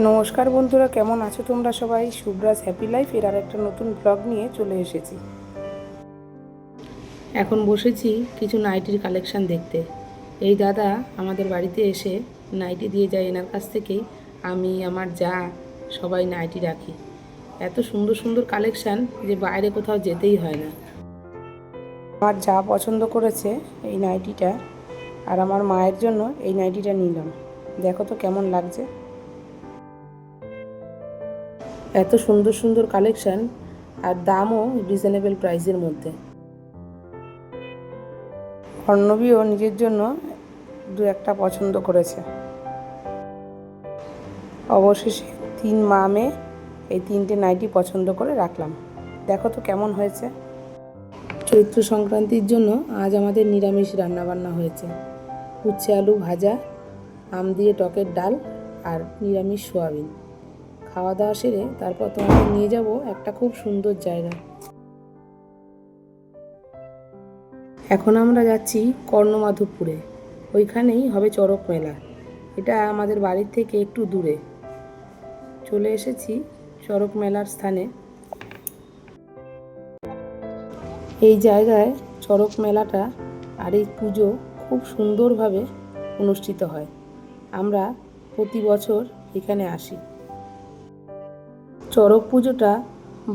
নমস্কার বন্ধুরা, কেমন আছো তোমরা সবাই? শুভ্রাজ হ্যাপি লাইফ এর আর একটা নতুন ব্লগ নিয়ে চলে এসেছি। এখন বসেছি কিছু নাইটির কালেকশান দেখতে। এই দাদা আমাদের বাড়িতে এসে নাইটি দিয়ে যায়, এনার কাছ থেকেই আমি আমার যা সবাই নাইটি রাখি। এত সুন্দর সুন্দর কালেকশান যে বাইরে কোথাও যেতেই হয় না। আমার যা পছন্দ করেছে এই নাইটিটা, আর আমার মায়ের জন্য এই নাইটিটা নিলাম। দেখো তো কেমন লাগছে। এত সুন্দর সুন্দর কালেকশান, আর দামও রিজনেবল প্রাইসের মধ্যে। অর্ণবীও নিজের জন্য দু একটা পছন্দ করেছে। অবশেষে 3 মা মেয়ে এই 3টে নাইটি পছন্দ করে রাখলাম। দেখো তো কেমন হয়েছে। চৈত্র সংক্রান্তির জন্য আজ আমাদের নিরামিষ রান্নাবান্না হয়েছে। উচ্ছে আলু ভাজা, আম দিয়ে টকের ডাল আর নিরামিষ সোয়াবিন। খাওয়া দাওয়া সেরে তারপর তোমাদের নিয়ে যাব একটা খুব সুন্দর জায়গা। এখন আমরা যাচ্ছি কর্ণমাধবপুরে। ওইখানেই হবে চড়ক মেলা। এটা আমাদের বাড়ির থেকে একটু দূরে। চলে এসেছি চড়ক মেলার স্থানে। এই জায়গায় চড়ক মেলাটা আর এই পুজো খুব সুন্দরভাবে অনুষ্ঠিত হয়। আমরা প্রতি বছর এখানে আসি। চড়ক পুজোটা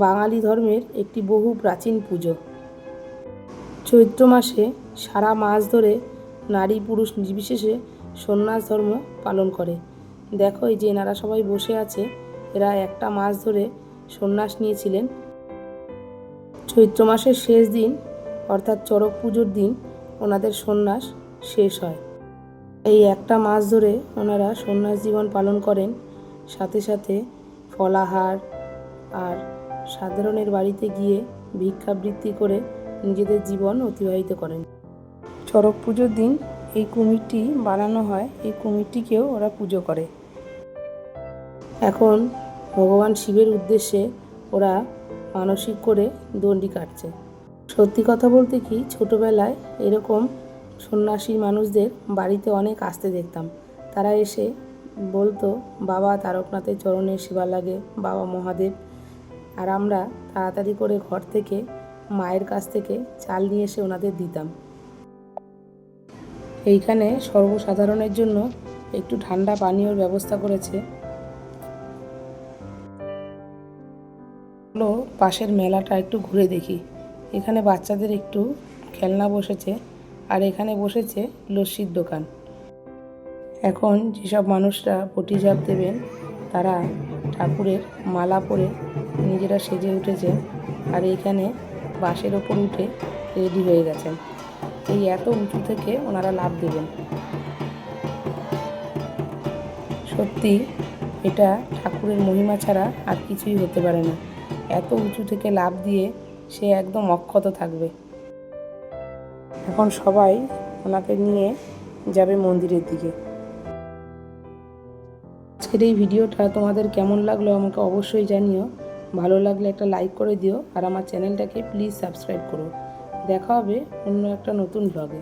বাঙালি ধর্মের একটি বহু প্রাচীন পুজো। চৈত্র মাসে সারা মাস ধরে নারী পুরুষ নির্বিশেষে সন্ন্যাস ধর্ম পালন করে। দেখো এই যে এনারা সবাই বসে আছে, এরা একটা মাস ধরে সন্ন্যাস নিয়েছিলেন। চৈত্র মাসের শেষ দিন অর্থাৎ চড়ক পুজোর দিন ওনাদের সন্ন্যাস শেষ হয়। এই একটা মাস ধরে ওনারা সন্ন্যাস জীবন পালন করেন। সাথে সাথে ফলাহার আর সাধারণের বাড়িতে গিয়ে ভিক্ষাবৃত্তি করে নিজেদের জীবন অতিবাহিত করেন। চড়ক পুজোর দিন এই কুমিরটি বানানো হয়, এই কুমিরটিকেও ওরা পুজো করে। এখন ভগবান শিবের উদ্দেশ্যে ওরা মানসিক করে দণ্ডি কাটছে। সত্যি কথা বলতে কি, ছোটোবেলায় এরকম সন্ন্যাসী মানুষদের বাড়িতে অনেক আসতে দেখতাম। তারা এসে বলতো বাবা তারকনাথের চরণে সেবা লাগে, বাবা মহাদেব। আর আমরা তাড়াতাড়ি করে ঘর থেকে মায়ের কাছ থেকে চাল নিয়ে এসে ওনাদের দিতাম। এইখানে সর্বসাধারণের জন্য একটু ঠান্ডা পানীয়র ব্যবস্থা করেছে। হলো পাশের মেলাটা একটু ঘুরে দেখি। এখানে বাচ্চাদের একটু খেলনা বসেছে, আর এখানে বসেছে লস্যির দোকান। এখন যেসব মানুষরা পটিজাপ দেবেন তারা ঠাকুরের মালা পরে নিজেরা সেজে উঠেছে, আর এইখানে বাসের ওপর উঠে রেডি হয়ে গেছেন। এই এত উঁচু থেকে ওনারা লাফ দেবেন। সত্যি এটা ঠাকুরের মহিমা ছাড়া আর কিছুই হতে পারে না। এত উঁচু থেকে লাফ দিয়ে সে একদম অক্ষত থাকবে। এখন সবাই ওনাকে নিয়ে যাবে মন্দিরের দিকে। আজকের এই ভিডিওটা তোমাদের কেমন লাগলো আমাকে অবশ্যই জানিও। ভালো লাগলে একটা লাইক করে দিও, আর আমার চ্যানেলটাকে প্লিজ সাবস্ক্রাইব করো। দেখা হবে অন্য একটা নতুন ব্লগে।